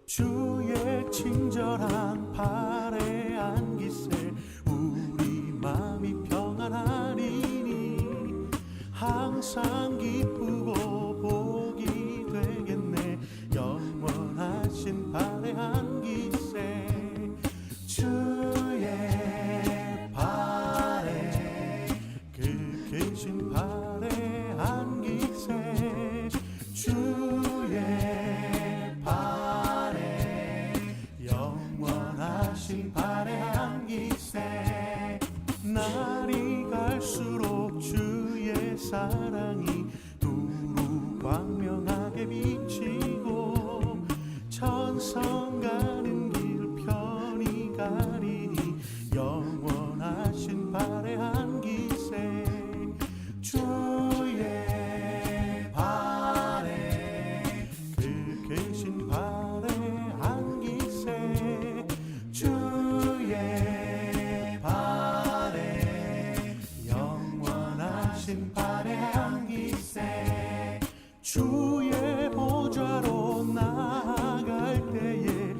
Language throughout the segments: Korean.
주의 친절한 발에 안기세 우리 마음이 평안하리니 항상 기쁘고 복이 되겠네. 영원하신 발에 안기세 주의 발에 그 크신 발에 안기세 주의 발에 안기세. 날이 갈수록 주의 사랑이 두루 광명하게 비치고 천성 가는 길 편히 가리니 영원하신 발에 안기세 주의 발에 그 크신 발에 안기세 주의 발에 영원하신 발에 안기세. 주의 보좌로 나아갈 때에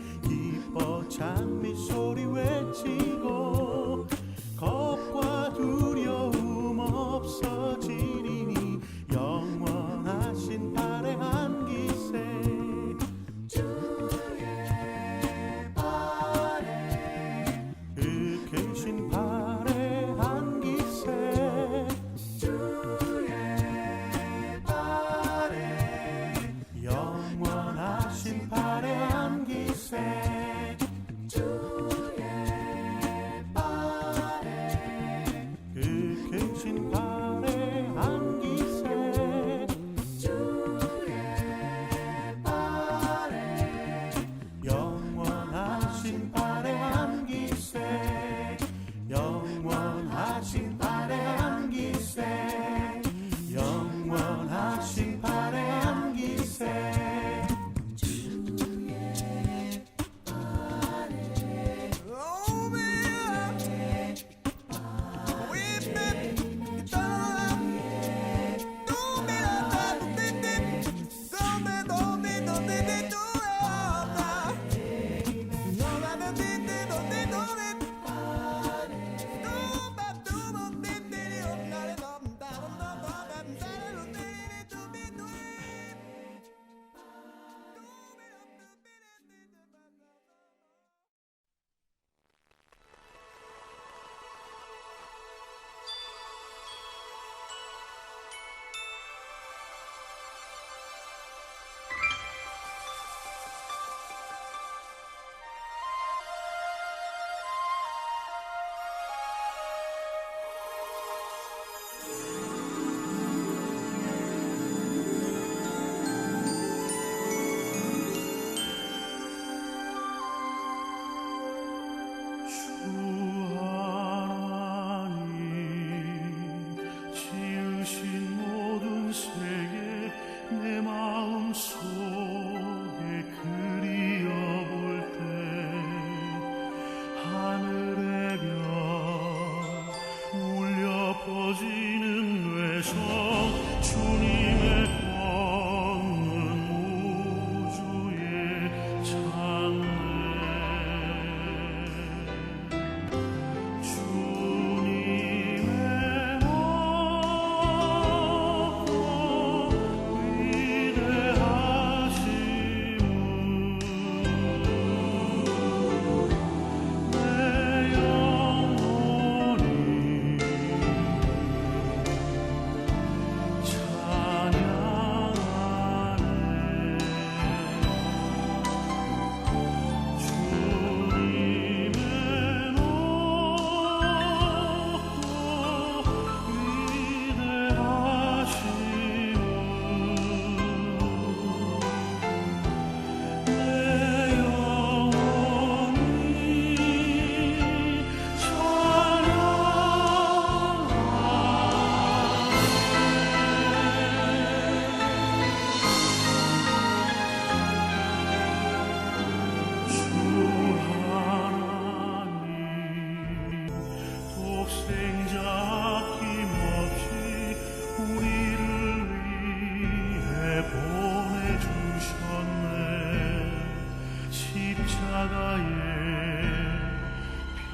십자가에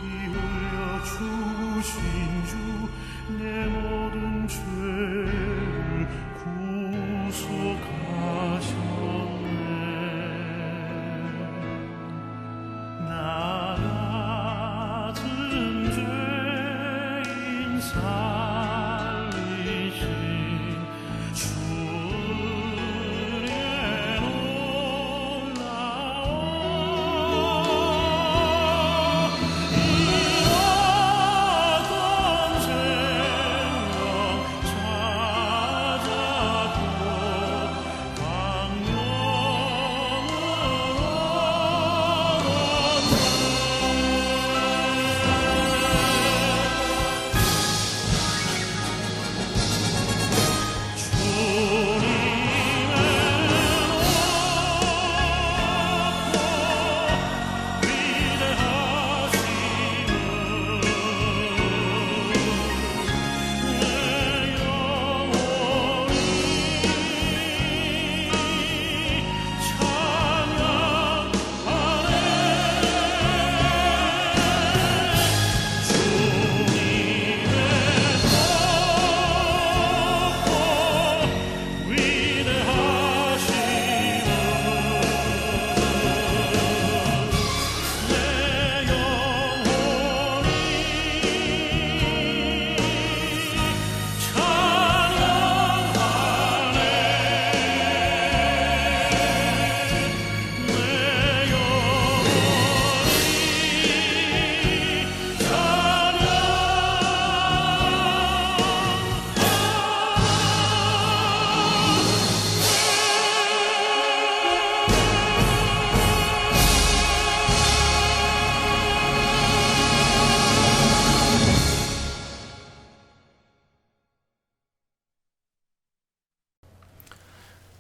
피 흘려 주신 주 내 모든 죄를 구속하셨네. 나 같은 죄인 살리신 주 은혜 놀라워. 잃었던 생명 찾았고 광명을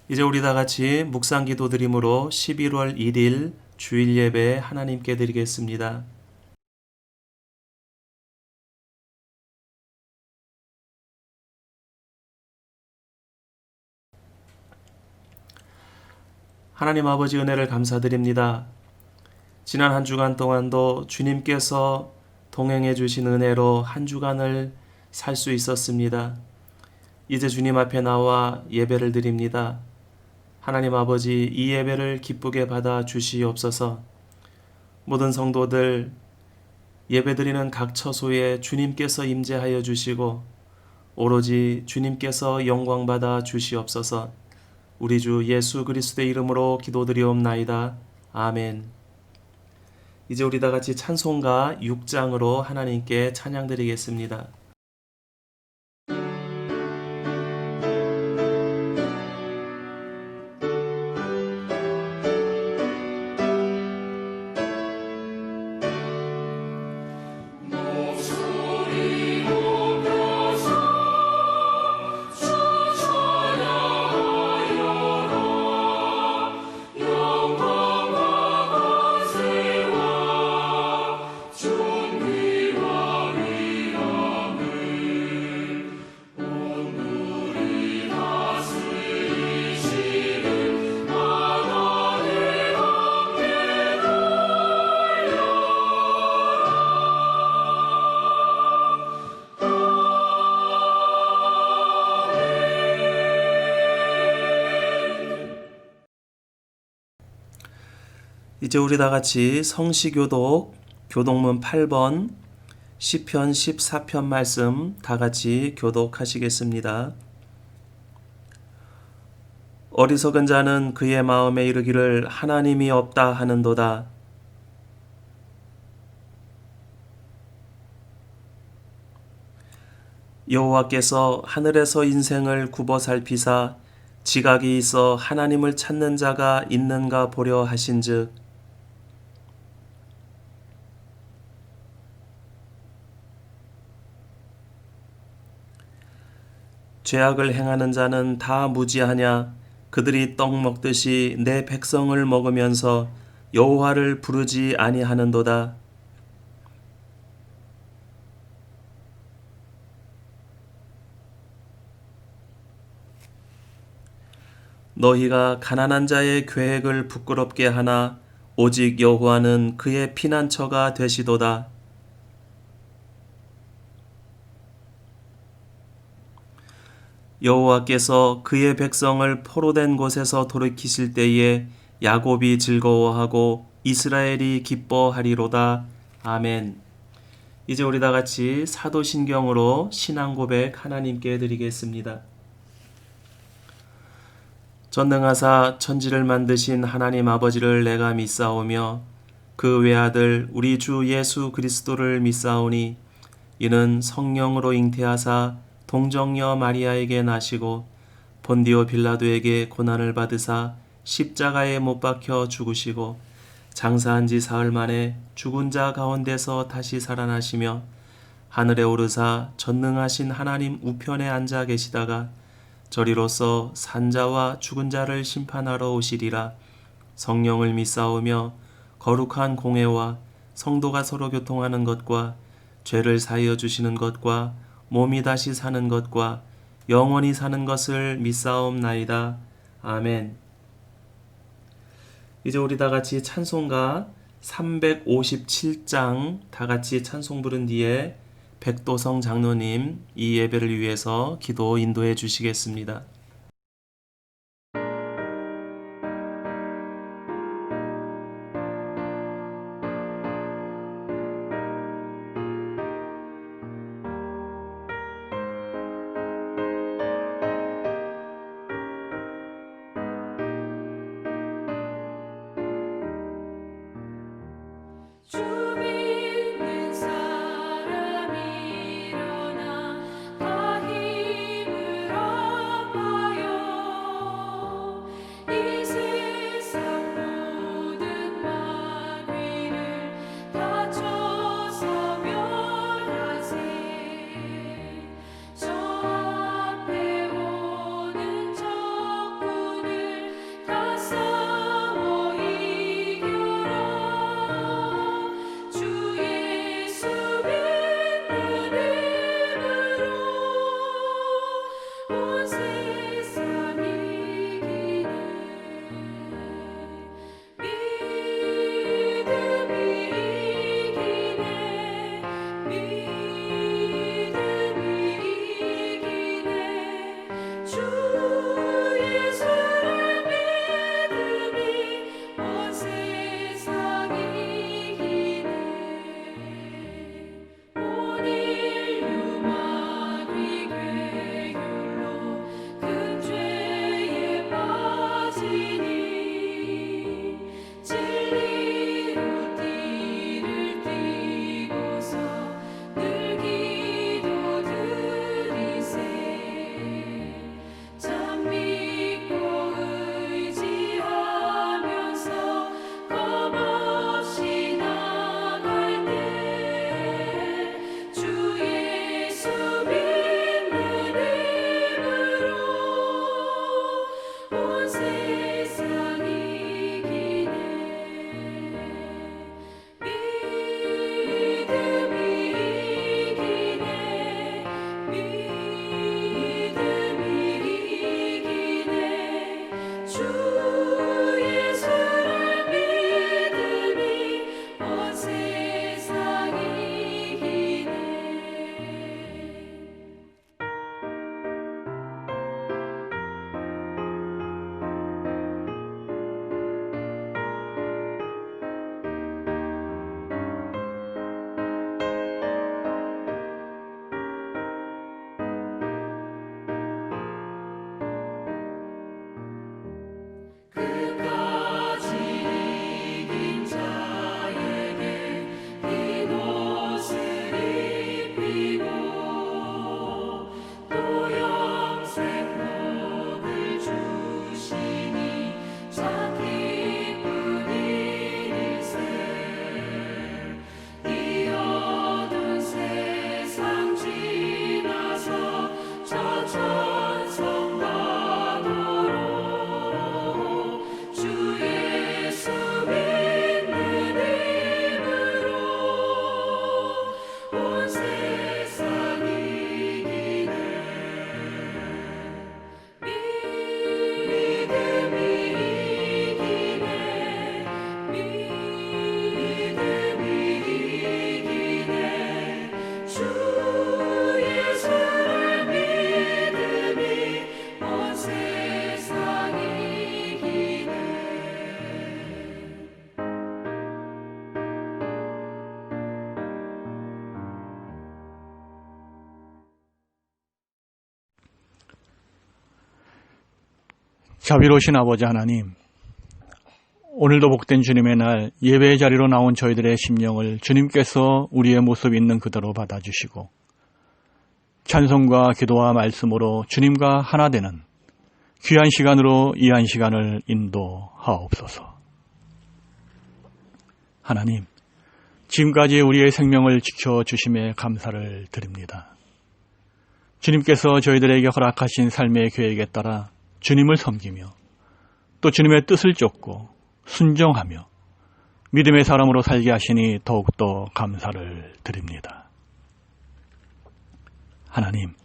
이제 우리 다 같이 묵상 기도 드림으로 11월 1일 주일 예배 하나님께 드리겠습니다. 하나님 아버지 은혜를 감사드립니다. 지난 한 주간 동안도 주님께서 동행해 주신 은혜로 한 주간을 살 수 있었습니다. 이제 주님 앞에 나와 예배를 드립니다. 하나님 아버지, 이 예배를 기쁘게 받아 주시옵소서. 모든 성도들 예배드리는 각 처소에 주님께서 임재하여 주시고 오로지 주님께서 영광 받아 주시옵소서. 우리 주 예수 그리스도의 이름으로 기도드리옵나이다. 아멘. 이제 우리 다 같이 찬송가 6장으로 하나님께 찬양드리겠습니다. 이제 우리 다 같이 성시교독 교독문 8번 시편 14편 말씀 다 같이 교독하시겠습니다. 어리석은 자는 그의 마음에 이르기를 하나님이 없다 하는도다. 여호와께서 하늘에서 인생을 굽어 살피사 지각이 있어 하나님을 찾는 자가 있는가 보려 하신즉 죄악을 행하는 자는 다 무지하냐? 그들이 떡 먹듯이 내 백성을 먹으면서 여호와를 부르지 아니하는도다. 너희가 가난한 자의 계획을 부끄럽게 하나 오직 여호와는 그의 피난처가 되시도다. 여호와께서 그의 백성을 포로된 곳에서 돌이키실 때에 야곱이 즐거워하고 이스라엘이 기뻐하리로다. 아멘. 이제 우리 다 같이 사도신경으로 신앙 고백 하나님께 드리겠습니다. 전능하사 천지를 만드신 하나님 아버지를 내가 믿사오며 그 외아들 우리 주 예수 그리스도를 믿사오니 이는 성령으로 잉태하사 동정녀 마리아에게 나시고 본디오 빌라도에게 고난을 받으사 십자가에 못 박혀 죽으시고 장사한 지 사흘 만에 죽은 자 가운데서 다시 살아나시며 하늘에 오르사 전능하신 하나님 우편에 앉아 계시다가 저리로서 산자와 죽은 자를 심판하러 오시리라. 성령을 믿사오며 거룩한 공회와 성도가 서로 교통하는 것과 죄를 사하여 주시는 것과 몸이 다시 사는 것과 영원히 사는 것을 믿사옵나이다. 아멘. 이제 우리 다 같이 찬송가 357장 다 같이 찬송 부른 뒤에 백도성 장로님 이 예배를 위해서 기도 인도해 주시겠습니다. 주 믿는 사람 일어나 다 힘을 얻어 자비로우신 아버지 하나님, 오늘도 복된 주님의 날 예배의 자리로 나온 저희들의 심령을 주님께서 우리의 모습 있는 그대로 받아주시고 찬송과 기도와 말씀으로 주님과 하나 되는 귀한 시간으로 이 한 시간을 인도하옵소서. 하나님, 지금까지 우리의 생명을 지켜주심에 감사를 드립니다. 주님께서 저희들에게 허락하신 삶의 계획에 따라 주님을 섬기며 또 주님의 뜻을 쫓고 순종하며 믿음의 사람으로 살게 하시니 더욱더 감사를 드립니다. 하나님,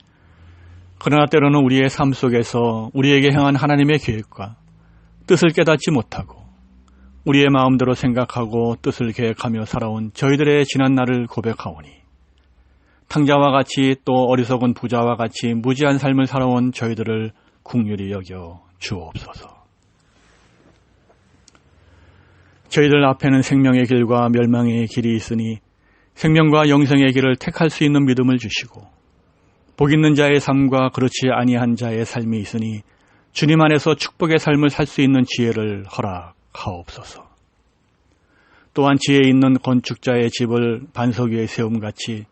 그러나 때로는 우리의 삶 속에서 우리에게 향한 하나님의 계획과 뜻을 깨닫지 못하고 우리의 마음대로 생각하고 뜻을 계획하며 살아온 저희들의 지난 날을 고백하오니 탕자와 같이 또 어리석은 부자와 같이 무지한 삶을 살아온 저희들을 긍휼히 여겨 주옵소서. 저희들 앞에는 생명의 길과 멸망의 길이 있으니 생명과 영생의 길을 택할 수 있는 믿음을 주시고 복 있는 자의 삶과 그렇지 아니한 자의 삶이 있으니 주님 안에서 축복의 삶을 살 수 있는 지혜를 허락하옵소서. 또한 지혜 있는 건축자의 집을 반석 위에 세움같이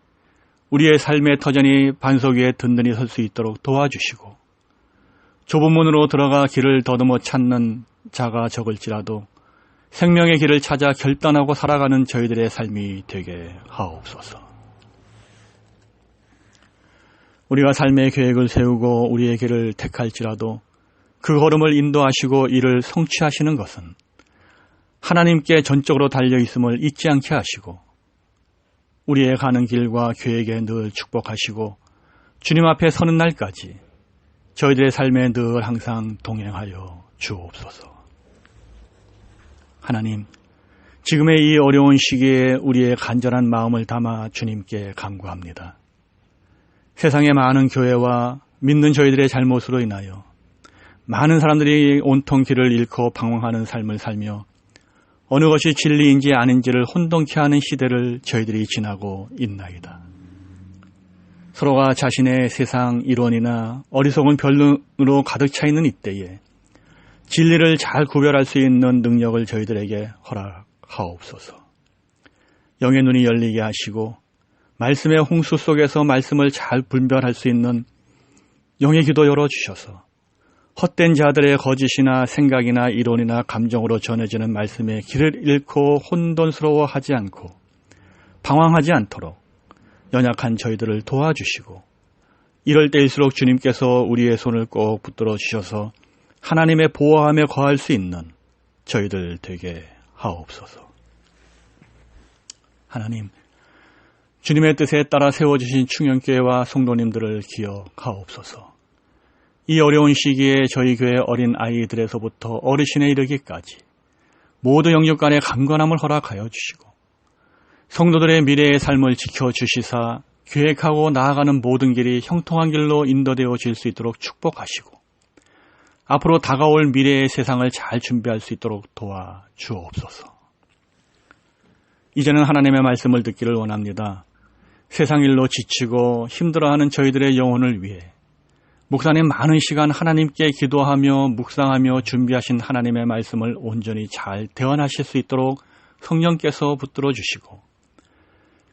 우리의 삶의 터전이 반석 위에 든든히 설 수 있도록 도와주시고 좁은 문으로 들어가 길을 더듬어 찾는 자가 적을지라도 생명의 길을 찾아 결단하고 살아가는 저희들의 삶이 되게 하옵소서. 우리가 삶의 계획을 세우고 우리의 길을 택할지라도 그 걸음을 인도하시고 이를 성취하시는 것은 하나님께 전적으로 달려있음을 잊지 않게 하시고 우리의 가는 길과 계획에 늘 축복하시고 주님 앞에 서는 날까지 저희들의 삶에 늘 항상 동행하여 주옵소서. 하나님, 지금의 이 어려운 시기에 우리의 간절한 마음을 담아 주님께 간구합니다. 세상의 많은 교회와 믿는 저희들의 잘못으로 인하여 많은 사람들이 온통 길을 잃고 방황하는 삶을 살며 어느 것이 진리인지 아닌지를 혼동케 하는 시대를 저희들이 지나고 있나이다. 서로가 자신의 세상 이론이나 어리석은 변론으로 가득 차 있는 이때에 진리를 잘 구별할 수 있는 능력을 저희들에게 허락하옵소서. 영의 눈이 열리게 하시고 말씀의 홍수 속에서 말씀을 잘 분별할 수 있는 영의 귀도 열어주셔서 헛된 자들의 거짓이나 생각이나 이론이나 감정으로 전해지는 말씀의 길을 잃고 혼돈스러워하지 않고 방황하지 않도록 연약한 저희들을 도와주시고 이럴 때일수록 주님께서 우리의 손을 꼭 붙들어 주셔서 하나님의 보호함에 거할 수 있는 저희들 되게 하옵소서. 하나님, 주님의 뜻에 따라 세워주신 충영교회와 성도님들을 기억하옵소서. 이 어려운 시기에 저희 교회 어린 아이들에서부터 어르신에 이르기까지 모두 영육 간의 강건함을 허락하여 주시고 성도들의 미래의 삶을 지켜주시사 계획하고 나아가는 모든 길이 형통한 길로 인도되어질 수 있도록 축복하시고 앞으로 다가올 미래의 세상을 잘 준비할 수 있도록 도와주옵소서. 이제는 하나님의 말씀을 듣기를 원합니다. 세상 일로 지치고 힘들어하는 저희들의 영혼을 위해 목사님 많은 시간 하나님께 기도하며 묵상하며 준비하신 하나님의 말씀을 온전히 잘 대언하실 수 있도록 성령께서 붙들어 주시고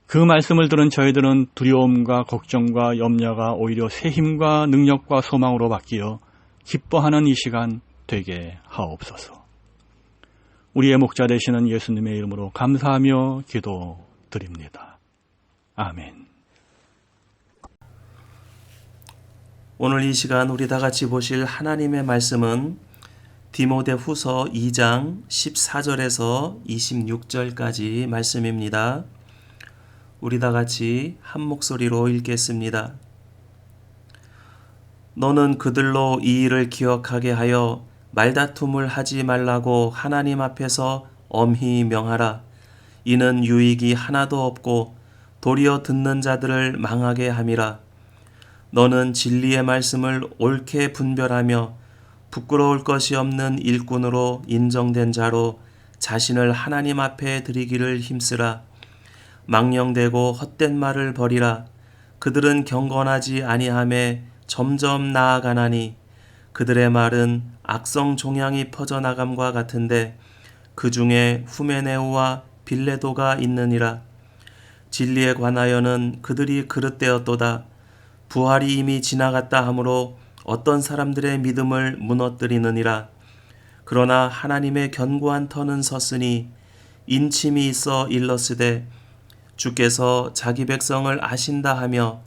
그 말씀을 들은 저희들은 두려움과 걱정과 염려가 오히려 새 힘과 능력과 소망으로 바뀌어 기뻐하는 이 시간 되게 하옵소서. 우리의 목자 되시는 예수님의 이름으로 감사하며 기도드립니다. 아멘. 오늘 이 시간 우리 다 같이 보실 하나님의 말씀은 디모데후서 2장 14절에서 26절까지 말씀입니다. 우리 다 같이 한 목소리로 읽겠습니다. 너는 그들로 이 일을 기억하게 하여 말다툼을 하지 말라고 하나님 앞에서 엄히 명하라. 이는 유익이 하나도 없고 도리어 듣는 자들을 망하게 함이라. 너는 진리의 말씀을 옳게 분별하며 부끄러울 것이 없는 일꾼으로 인정된 자로 자신을 하나님 앞에 드리기를 힘쓰라. 망령되고 헛된 말을 버리라. 그들은 경건하지 아니하매 점점 나아가나니 그들의 말은 악성 종양이 퍼져나감과 같은데 그 중에 후메네오와 빌레도가 있느니라. 진리에 관하여는 그들이 그릇되었도다. 부활이 이미 지나갔다 하므로 어떤 사람들의 믿음을 무너뜨리느니라. 그러나 하나님의 견고한 터는 섰으니 인침이 있어 일렀으되 주께서 자기 백성을 아신다 하며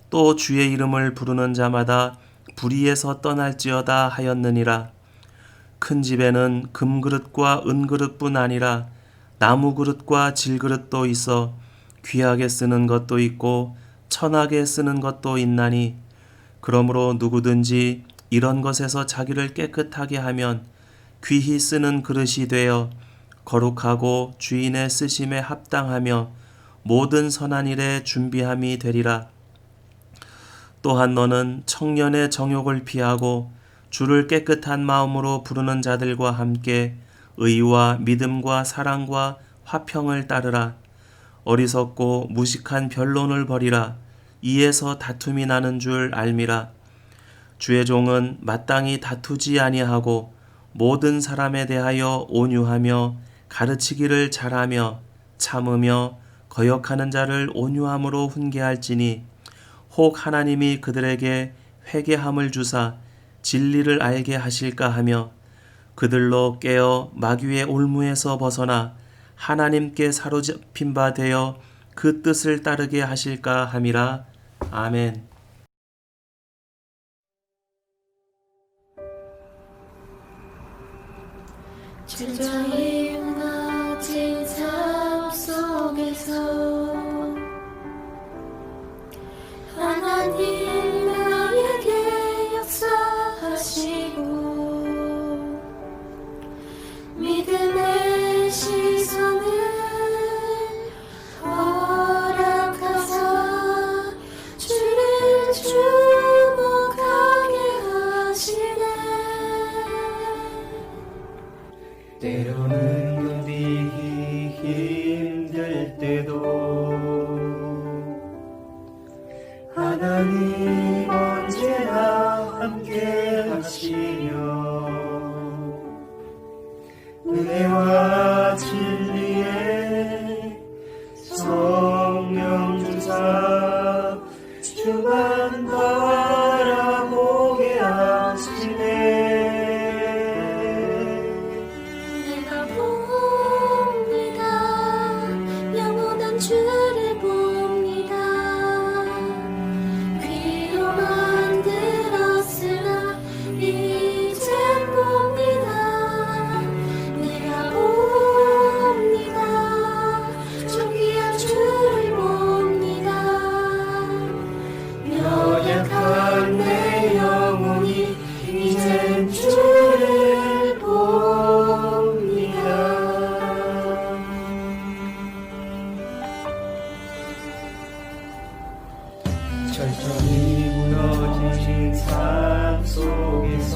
또 주의 이름을 부르는 자마다 불의에서 떠날지어다 하였느니라. 큰 집에는 금그릇과 은그릇뿐 아니라 나무그릇과 질그릇도 있어 귀하게 쓰는 것도 있고 천하게 쓰는 것도 있나니 그러므로 누구든지 이런 것에서 자기를 깨끗하게 하면 귀히 쓰는 그릇이 되어 거룩하고 주인의 쓰심에 합당하며 모든 선한 일에 준비함이 되리라. 또한 너는 청년의 정욕을 피하고 주를 깨끗한 마음으로 부르는 자들과 함께 의와 믿음과 사랑과 화평을 따르라. 어리석고 무식한 변론을 버리라. 이에서 다툼이 나는 줄 알미라. 주의 종은 마땅히 다투지 아니하고 모든 사람에 대하여 온유하며 가르치기를 잘하며 참으며 거역하는 자를 온유함으로 훈계할지니 혹 하나님이 그들에게 회개함을 주사 진리를 알게 하실까 하며 그들로 깨어 마귀의 올무에서 벗어나 하나님께 사로잡힌 바 되어 그 뜻을 따르게 하실까 함이라. 아멘. 주저히 무너진 삶 속에서 하나님 나에게 역사하시고 믿음의 시선을 허락하사 주를 주목하게 하시네. 때로는 견디기 힘들 때도 하나님 언제나 함께 하시며 은혜와 진리에 성령 주사 주만 바라보게 하시네. 내가 봅니다. 영원한 주를 봅니다. 귀로 만들었으나 이제 봅니다. 내가 봅니다. 존귀한 주를 봅니다. 연약한 내 영혼이 이젠 주를 봅니다. 철저히 무너진 삶 속에서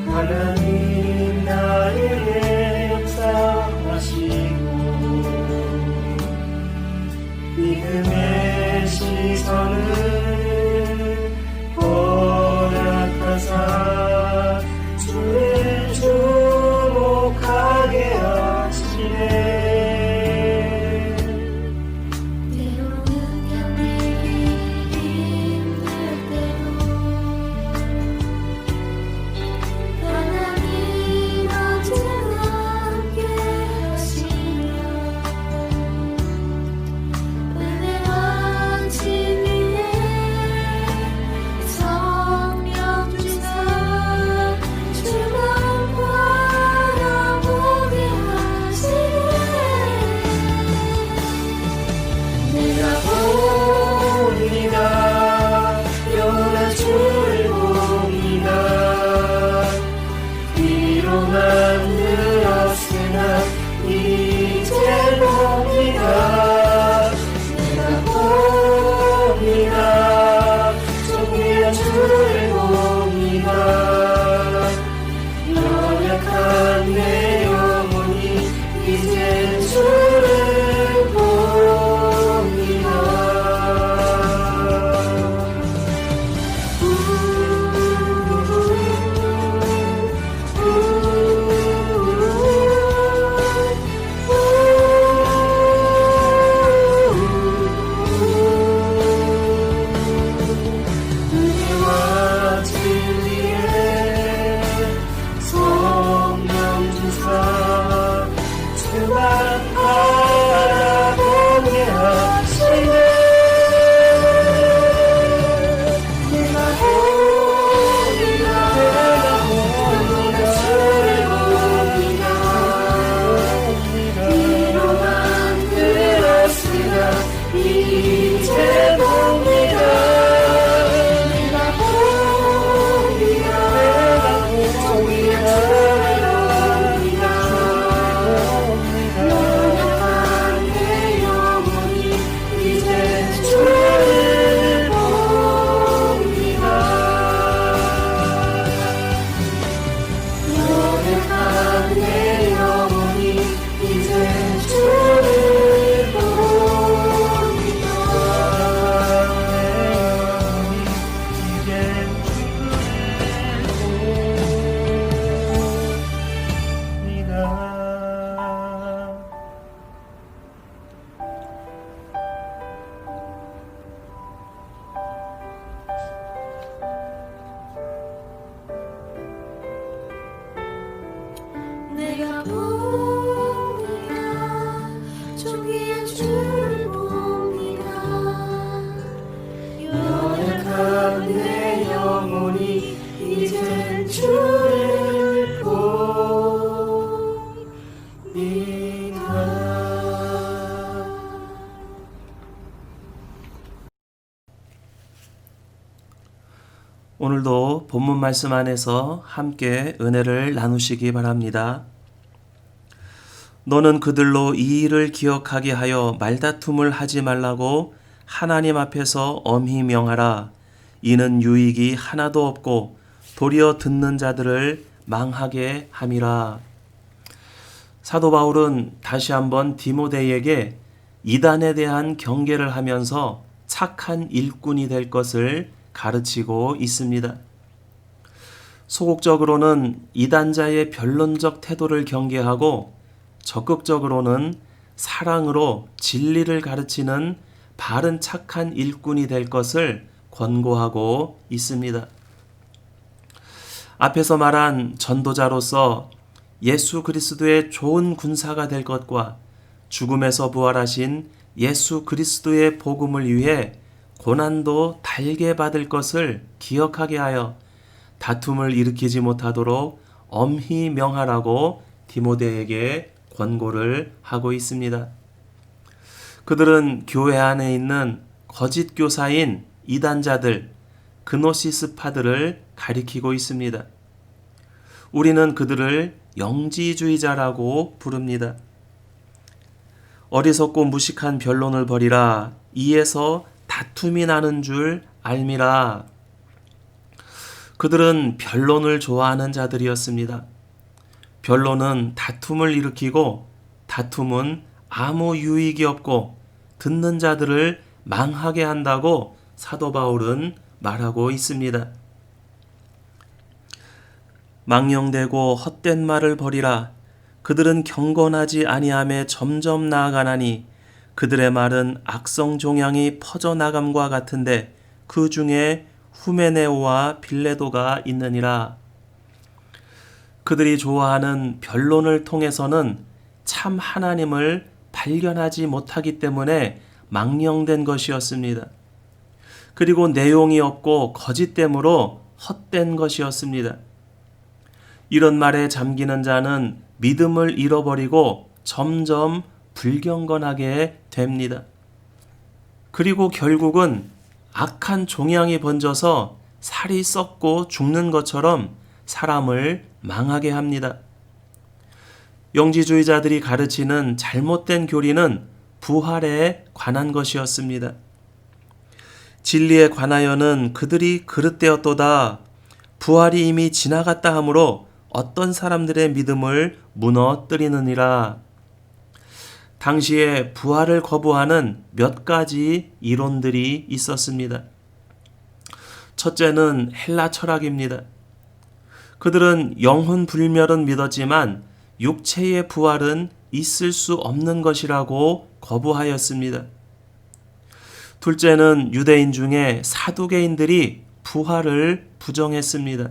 하나님 나에게 역사하시고 믿음의 시선을 허락하사 주를 주목하게 하시네. 때로는 견디기 힘들 때도 하나님 언제나 이제 봅니다. 내가 봅니다. 종이의 주를 봅니다. 노력한 내 영혼이 이제 주를 봅니다. 노력한 내 영혼이 이제 주를 봅니다. 이제 봅니다. 내가 봅니다. 종이의 주를 봅니다. 연약한 내 영혼이 이제 주를 봅니다. 오늘도 본문 말씀 안에서 함께 은혜를 나누시기 바랍니다. 너는 그들로 이 일을 기억하게 하여 말다툼을 하지 말라고 하나님 앞에서 엄히 명하라. 이는 유익이 하나도 없고 도리어 듣는 자들을 망하게 함이라. 사도 바울은 다시 한번 디모데에게 이단에 대한 경계를 하면서 착한 일꾼이 될 것을 가르치고 있습니다. 소극적으로는 이단자의 변론적 태도를 경계하고 적극적으로는 사랑으로 진리를 가르치는 바른 착한 일꾼이 될 것을 권고하고 있습니다. 앞에서 말한 전도자로서 예수 그리스도의 좋은 군사가 될 것과 죽음에서 부활하신 예수 그리스도의 복음을 위해 고난도 달게 받을 것을 기억하게 하여 다툼을 일으키지 못하도록 엄히 명하라고 디모데에게 권고를 하고 있습니다. 그들은 교회 안에 있는 거짓 교사인 이단자들, 그노시스파들을 가리키고 있습니다. 우리는 그들을 영지주의자라고 부릅니다. 어리석고 무식한 변론을 벌이라. 이에서 다툼이 나는 줄 알미라. 그들은 변론을 좋아하는 자들이었습니다. 변론은 다툼을 일으키고 다툼은 아무 유익이 없고 듣는 자들을 망하게 한다고 사도 바울은 말하고 있습니다. 망령되고 헛된 말을 버리라. 그들은 경건하지 아니함에 점점 나아가나니 그들의 말은 악성 종양이 퍼져나감과 같은데 그 중에 후메네오와 빌레도가 있느니라. 그들이 좋아하는 변론을 통해서는 참 하나님을 발견하지 못하기 때문에 망령된 것이었습니다. 그리고 내용이 없고 거짓됨으로 헛된 것이었습니다. 이런 말에 잠기는 자는 믿음을 잃어버리고 점점 불경건하게 됩니다. 그리고 결국은 악한 종양이 번져서 살이 썩고 죽는 것처럼 사람을 망하게 합니다. 영지주의자들이 가르치는 잘못된 교리는 부활에 관한 것이었습니다. 진리에 관하여는 그들이 그릇되었도다. 부활이 이미 지나갔다 하므로 어떤 사람들의 믿음을 무너뜨리느니라. 당시에 부활을 거부하는 몇 가지 이론들이 있었습니다. 첫째는 헬라 철학입니다. 그들은 영혼 불멸은 믿었지만 육체의 부활은 있을 수 없는 것이라고 거부하였습니다. 둘째는 유대인 중에 사두개인들이 부활을 부정했습니다.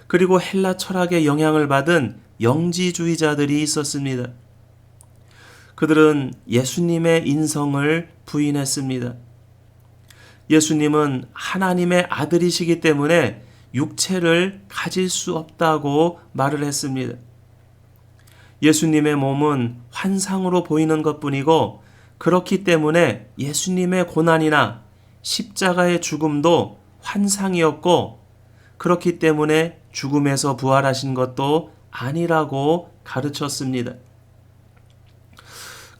그리고 헬라 철학의 영향을 받은 영지주의자들이 있었습니다. 그들은 예수님의 인성을 부인했습니다. 예수님은 하나님의 아들이시기 때문에 육체를 가질 수 없다고 말을 했습니다. 예수님의 몸은 환상으로 보이는 것뿐이고 그렇기 때문에 예수님의 고난이나 십자가의 죽음도 환상이었고, 그렇기 때문에 죽음에서 부활하신 것도 아니라고 가르쳤습니다.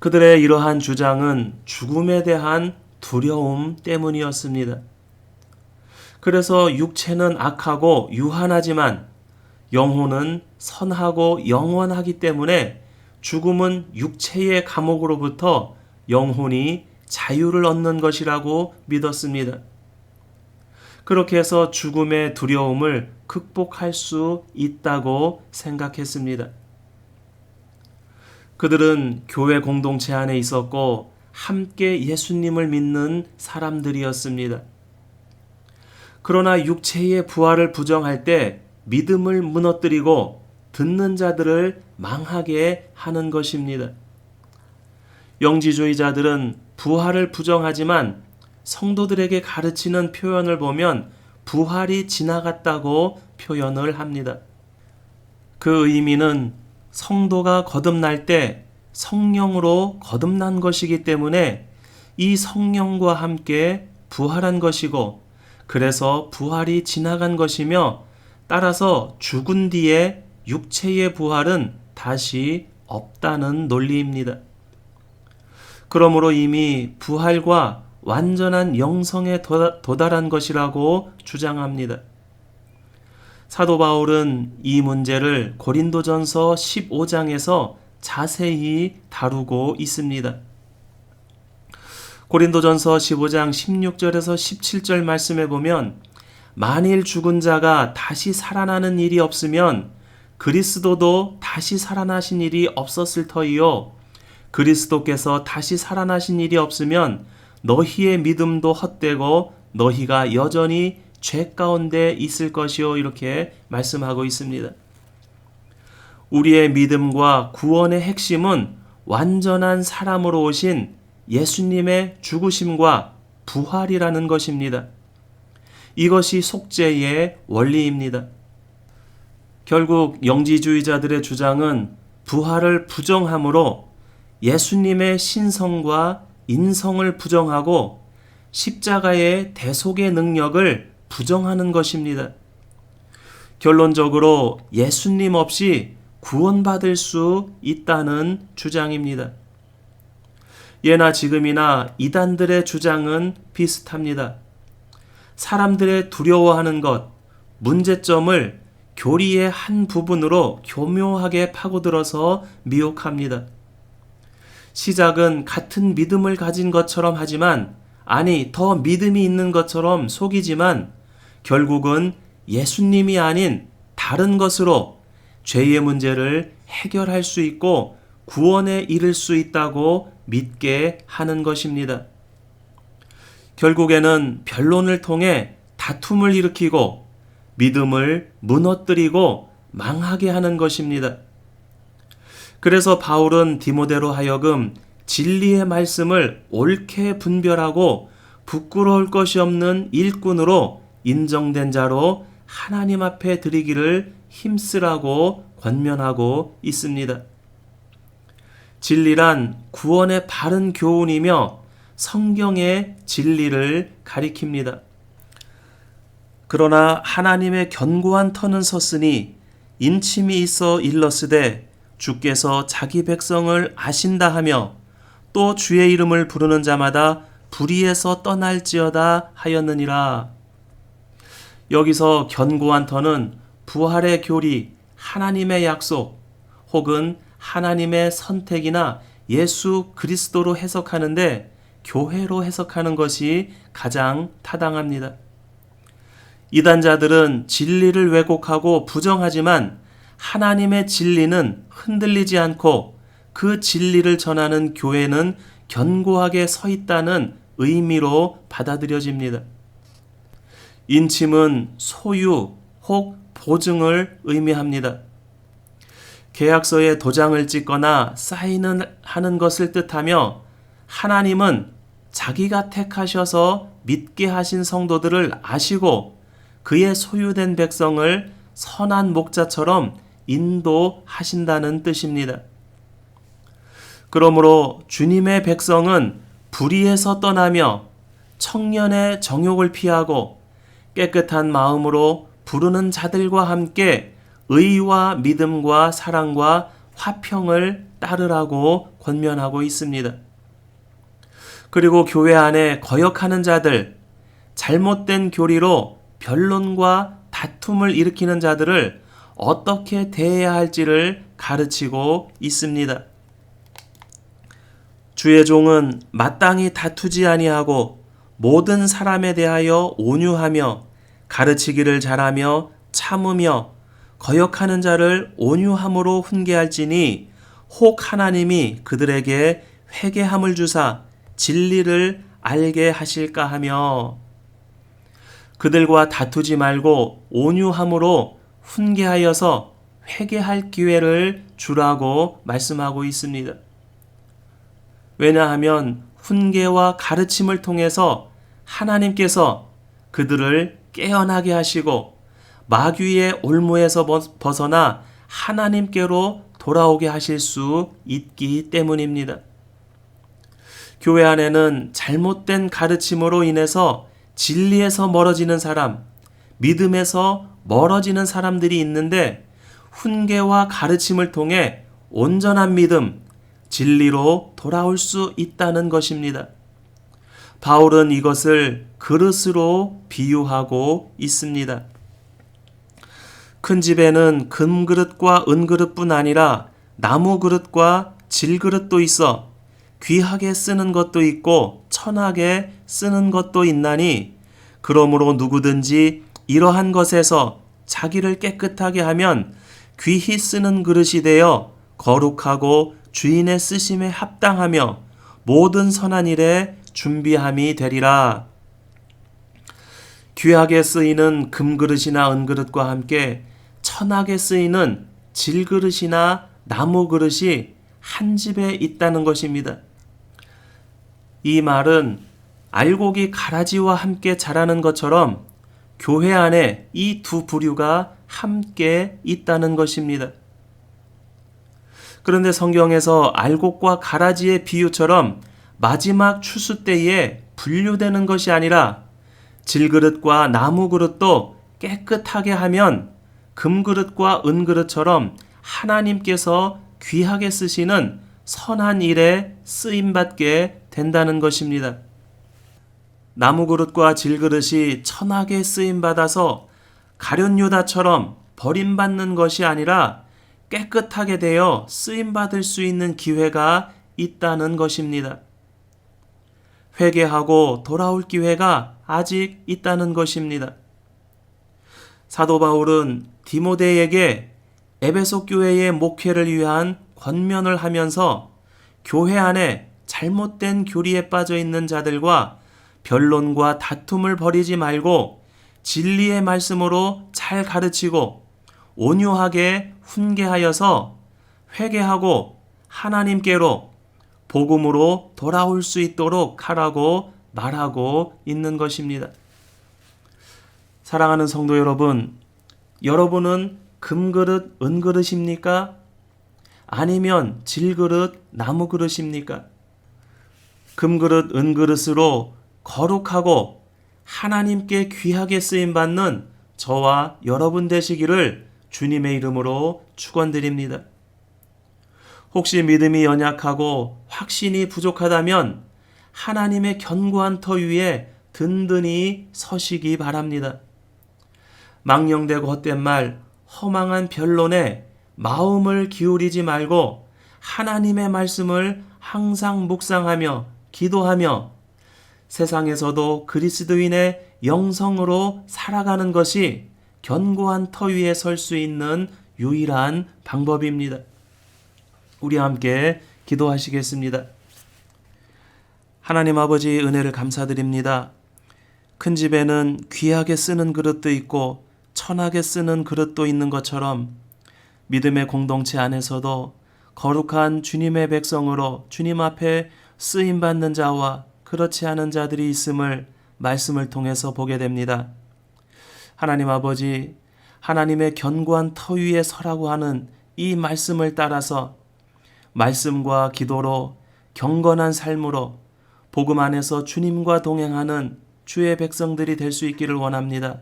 그들의 이러한 주장은 죽음에 대한 두려움 때문이었습니다. 그래서 육체는 악하고 유한하지만 영혼은 선하고 영원하기 때문에 죽음은 육체의 감옥으로부터 영혼이 자유를 얻는 것이라고 믿었습니다. 그렇게 해서 죽음의 두려움을 극복할 수 있다고 생각했습니다. 그들은 교회 공동체 안에 있었고 함께 예수님을 믿는 사람들이었습니다. 그러나 육체의 부활을 부정할 때 믿음을 무너뜨리고 듣는 자들을 망하게 하는 것입니다. 영지주의자들은 부활을 부정하지만 성도들에게 가르치는 표현을 보면 부활이 지나갔다고 표현을 합니다. 그 의미는 성도가 거듭날 때 성령으로 거듭난 것이기 때문에 이 성령과 함께 부활한 것이고, 그래서 부활이 지나간 것이며, 따라서 죽은 뒤에 육체의 부활은 다시 없다는 논리입니다. 그러므로 이미 부활과 완전한 영성에 도달한 것이라고 주장합니다. 사도 바울은 이 문제를 고린도전서 15장에서 자세히 다루고 있습니다. 고린도전서 15장 16절에서 17절 말씀에 보면, 만일 죽은 자가 다시 살아나는 일이 없으면 그리스도도 다시 살아나신 일이 없었을 터이요, 그리스도께서 다시 살아나신 일이 없으면 너희의 믿음도 헛되고 너희가 여전히 죄 가운데 있을 것이요, 이렇게 말씀하고 있습니다. 우리의 믿음과 구원의 핵심은 완전한 사람으로 오신 예수님의 죽으심과 부활이라는 것입니다. 이것이 속죄의 원리입니다. 결국 영지주의자들의 주장은 부활을 부정함으로 예수님의 신성과 인성을 부정하고 십자가의 대속의 능력을 부정하는 것입니다. 결론적으로 예수님 없이 구원받을 수 있다는 주장입니다. 예나 지금이나 이단들의 주장은 비슷합니다. 사람들의 두려워하는 것, 문제점을 교리의 한 부분으로 교묘하게 파고들어서 미혹합니다. 시작은 같은 믿음을 가진 것처럼 하지만, 아니 더 믿음이 있는 것처럼 속이지만 결국은 예수님이 아닌 다른 것으로 죄의 문제를 해결할 수 있고 구원에 이를 수 있다고 믿게 하는 것입니다. 결국에는 변론을 통해 다툼을 일으키고 믿음을 무너뜨리고 망하게 하는 것입니다. 그래서 바울은 디모데로 하여금 진리의 말씀을 옳게 분별하고 부끄러울 것이 없는 일꾼으로 인정된 자로 하나님 앞에 드리기를 힘쓰라고 권면하고 있습니다. 진리란 구원의 바른 교훈이며 성경의 진리를 가리킵니다. 그러나 하나님의 견고한 터는 섰으니 인침이 있어 일렀으되 주께서 자기 백성을 아신다 하며 또 주의 이름을 부르는 자마다 불의에서 떠날지어다 하였느니라. 여기서 견고한 터는 부활의 교리, 하나님의 약속 혹은 하나님의 선택이나 예수 그리스도로 해석하는데 교회로 해석하는 것이 가장 타당합니다. 이단자들은 진리를 왜곡하고 부정하지만 하나님의 진리는 흔들리지 않고 그 진리를 전하는 교회는 견고하게 서 있다는 의미로 받아들여집니다. 인침은 소유 혹 보증을 의미합니다. 계약서에 도장을 찍거나 사인하는 것을 뜻하며 하나님은 자기가 택하셔서 믿게 하신 성도들을 아시고 그의 소유된 백성을 선한 목자처럼 인도하신다는 뜻입니다. 그러므로 주님의 백성은 불의에서 떠나며 청년의 정욕을 피하고 깨끗한 마음으로 부르는 자들과 함께 의와 믿음과 사랑과 화평을 따르라고 권면하고 있습니다. 그리고 교회 안에 거역하는 자들, 잘못된 교리로 변론과 다툼을 일으키는 자들을 어떻게 대해야 할지를 가르치고 있습니다. 주의 종은 마땅히 다투지 아니하고 모든 사람에 대하여 온유하며 가르치기를 잘하며 참으며 거역하는 자를 온유함으로 훈계할지니 혹 하나님이 그들에게 회개함을 주사 진리를 알게 하실까 하며, 그들과 다투지 말고 온유함으로 훈계하여서 회개할 기회를 주라고 말씀하고 있습니다. 왜냐하면 훈계와 가르침을 통해서 하나님께서 그들을 깨어나게 하시고 마귀의 올무에서 벗어나 하나님께로 돌아오게 하실 수 있기 때문입니다. 교회 안에는 잘못된 가르침으로 인해서 진리에서 멀어지는 사람, 믿음에서 멀어지는 사람들이 있는데 훈계와 가르침을 통해 온전한 믿음, 진리로 돌아올 수 있다는 것입니다. 바울은 이것을 그릇으로 비유하고 있습니다. 큰 집에는 금그릇과 은그릇뿐 아니라 나무그릇과 질그릇도 있어 귀하게 쓰는 것도 있고 천하게 쓰는 것도 있나니, 그러므로 누구든지 이러한 것에서 자기를 깨끗하게 하면 귀히 쓰는 그릇이 되어 거룩하고 주인의 쓰심에 합당하며 모든 선한 일에 준비함이 되리라. 귀하게 쓰이는 금그릇이나 은그릇과 함께 천하게 쓰이는 질그릇이나 나무그릇이 한 집에 있다는 것입니다. 이 말은 알곡이 가라지와 함께 자라는 것처럼 교회 안에 이 두 부류가 함께 있다는 것입니다. 그런데 성경에서 알곡과 가라지의 비유처럼 마지막 추수 때에 분류되는 것이 아니라 질그릇과 나무그릇도 깨끗하게 하면 금그릇과 은그릇처럼 하나님께서 귀하게 쓰시는 선한 일에 쓰임받게 된다는 것입니다. 나무그릇과 질그릇이 천하게 쓰임받아서 가룟유다처럼 버림받는 것이 아니라 깨끗하게 되어 쓰임받을 수 있는 기회가 있다는 것입니다. 회개하고 돌아올 기회가 아직 있다는 것입니다. 사도 바울은 디모데에게 에베소 교회의 목회를 위한 권면을 하면서 교회 안에 잘못된 교리에 빠져 있는 자들과 변론과 다툼을 벌이지 말고 진리의 말씀으로 잘 가르치고 온유하게 훈계하여서 회개하고 하나님께로 복음으로 돌아올 수 있도록 하라고 말하고 있는 것입니다. 사랑하는 성도 여러분, 여러분은 금그릇, 은그릇입니까? 아니면 질그릇, 나무그릇입니까? 금그릇, 은그릇으로 거룩하고 하나님께 귀하게 쓰임받는 저와 여러분 되시기를 주님의 이름으로 축원드립니다. 혹시 믿음이 연약하고 확신이 부족하다면 하나님의 견고한 터 위에 든든히 서시기 바랍니다. 망령되고 헛된 말, 허망한 변론에 마음을 기울이지 말고 하나님의 말씀을 항상 묵상하며 기도하며 세상에서도 그리스도인의 영성으로 살아가는 것이 견고한 터 위에 설 수 있는 유일한 방법입니다. 우리 함께 기도하시겠습니다. 하나님 아버지, 은혜를 감사드립니다. 큰 집에는 귀하게 쓰는 그릇도 있고 천하게 쓰는 그릇도 있는 것처럼 믿음의 공동체 안에서도 거룩한 주님의 백성으로 주님 앞에 쓰임받는 자와 그렇지 않은 자들이 있음을 말씀을 통해서 보게 됩니다. 하나님 아버지, 하나님의 견고한 터 위에 서라고 하는 이 말씀을 따라서 말씀과 기도로 경건한 삶으로 복음 안에서 주님과 동행하는 주의 백성들이 될 수 있기를 원합니다.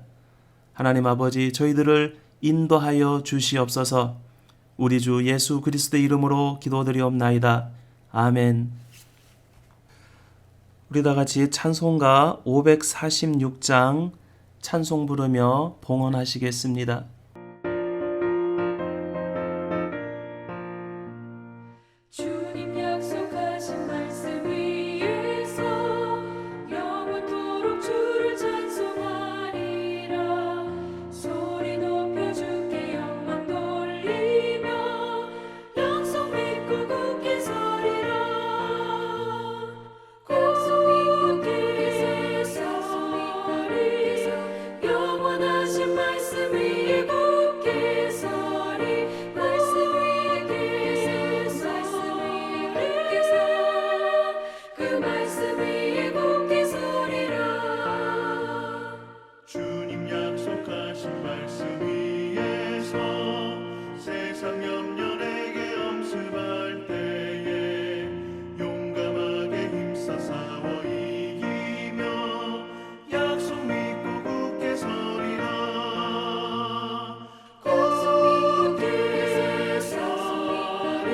하나님 아버지, 저희들을 인도하여 주시옵소서. 우리 주 예수 그리스도의 이름으로 기도드리옵나이다. 아멘. 우리 다 같이 찬송가 546장 찬송 부르며 봉헌하시겠습니다. 주님 약속하신 말씀 위에서 영원토록 주를 찬송하리라. 소리 높여 주께 영광 돌리며 약속 믿고 굳게 서리라. 굳게 서리 영원하신 말씀 위에 굳게 서리. 말씀 위에 그 말씀 위에 굳게 서리라. 주님 약속하신 말씀 위에서 세상 염려에게 엄습할 때에 용감하게 힘써 싸워 이기며 약속 믿고 굳게 서리라. 굳게 서리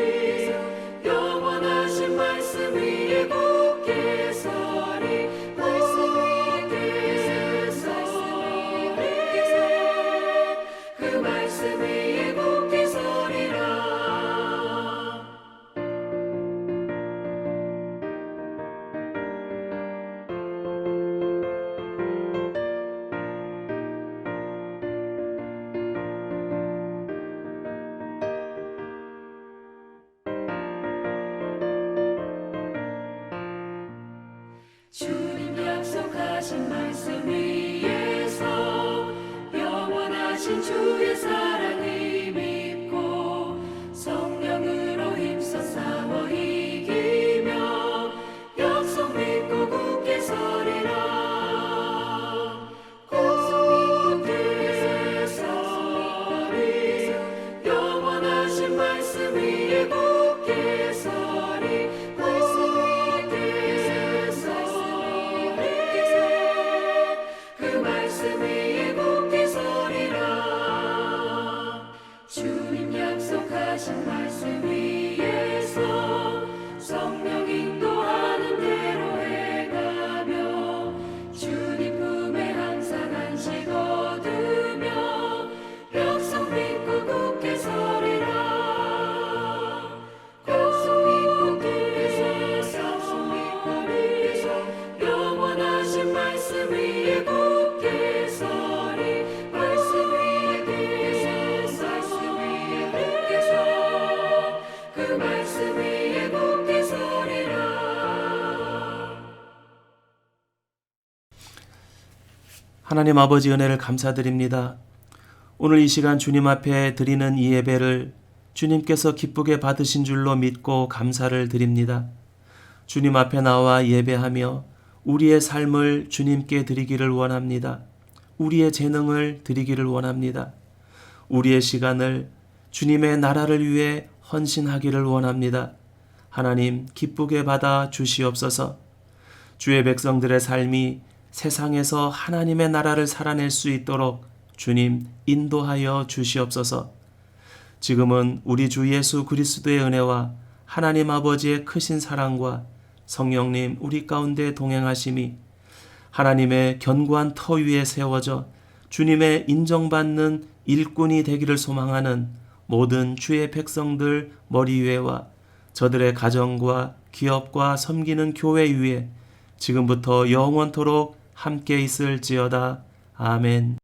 영원하신 말씀 위에 굳게 서리. 말씀 위에 서리 그 말씀 위에 굳게 서리라. 주님 약속하신 말씀 위에서 영원하신 주의 사랑을 믿고 성령으로 힘써 싸워 이기며 약속 믿고 굳게 서리라. 굳게 서리 영원하신 말씀 위에 굳게 서리. 말씀 위에 그 말씀 위에 굳게 서리라. 주님 약속하신 말씀 위에서 성령 인도하는 대로 행하며 주님 품에 항상 안식 얻으며 약속 믿고 굳게 서리라. 약속 믿고 굳게 서리 영원하신 말씀 위에 굳게 서리. 말씀 위에 굳게 서 그 말씀 위에 굳게 서리라. 하나님 아버지 은혜를 감사드립니다. 오늘 이 시간 주님 앞에 드리는 이 예배를 주님께서 기쁘게 받으신 줄로 믿고 감사를 드립니다. 주님 앞에 나와 예배하며 우리의 삶을 주님께 드리기를 원합니다. 우리의 재능을 드리기를 원합니다. 우리의 시간을 주님의 나라를 위해 헌신하기를 원합니다. 하나님 기쁘게 받아 주시옵소서. 주의 백성들의 삶이 세상에서 하나님의 나라를 살아낼 수 있도록 주님 인도하여 주시옵소서. 지금은 우리 주 예수 그리스도의 은혜와 하나님 아버지의 크신 사랑과 성령님 우리 가운데 동행하심이 하나님의 견고한 터 위에 세워져 주님의 인정받는 일꾼이 되기를 소망하는 모든 주의 백성들 머리 위에와 저들의 가정과 기업과 섬기는 교회 위에 지금부터 영원토록 함께 있을지어다. 아멘.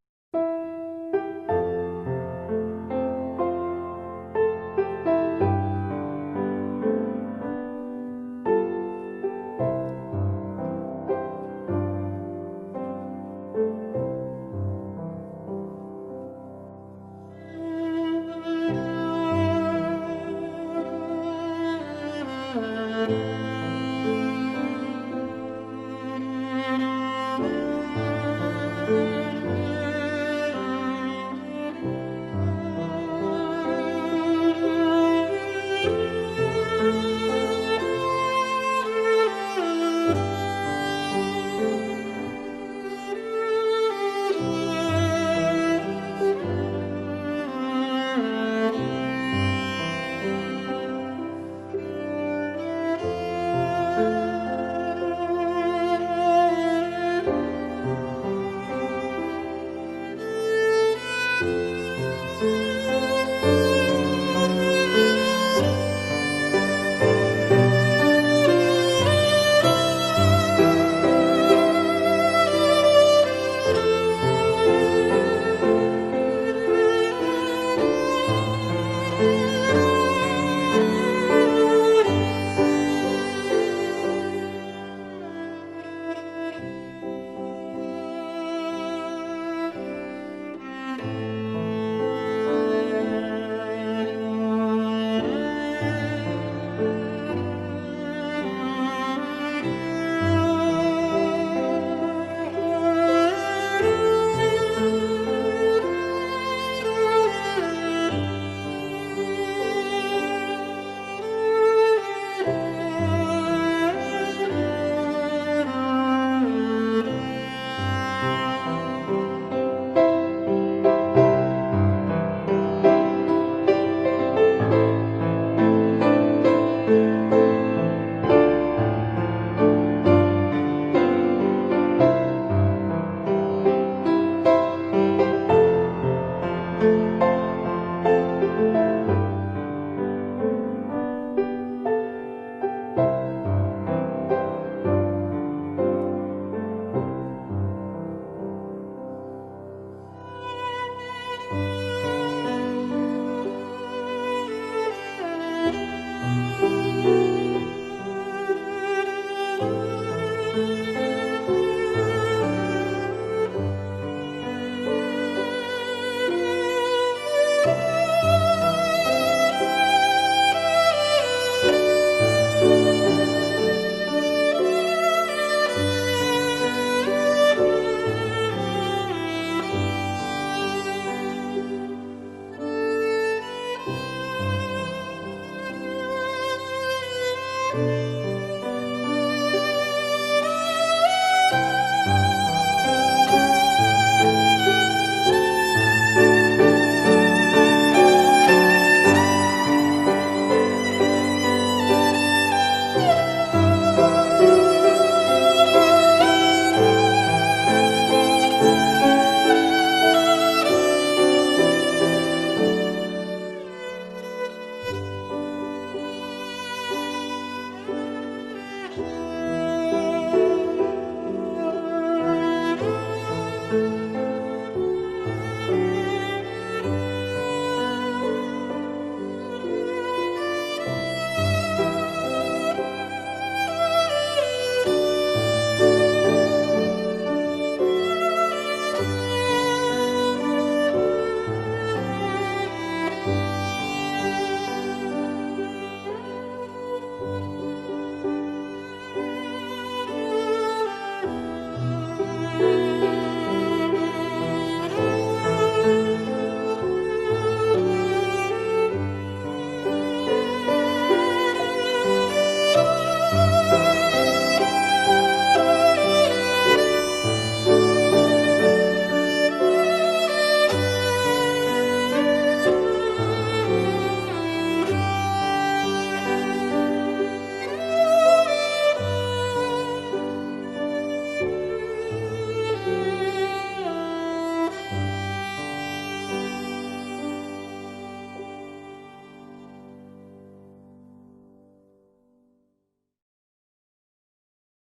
주님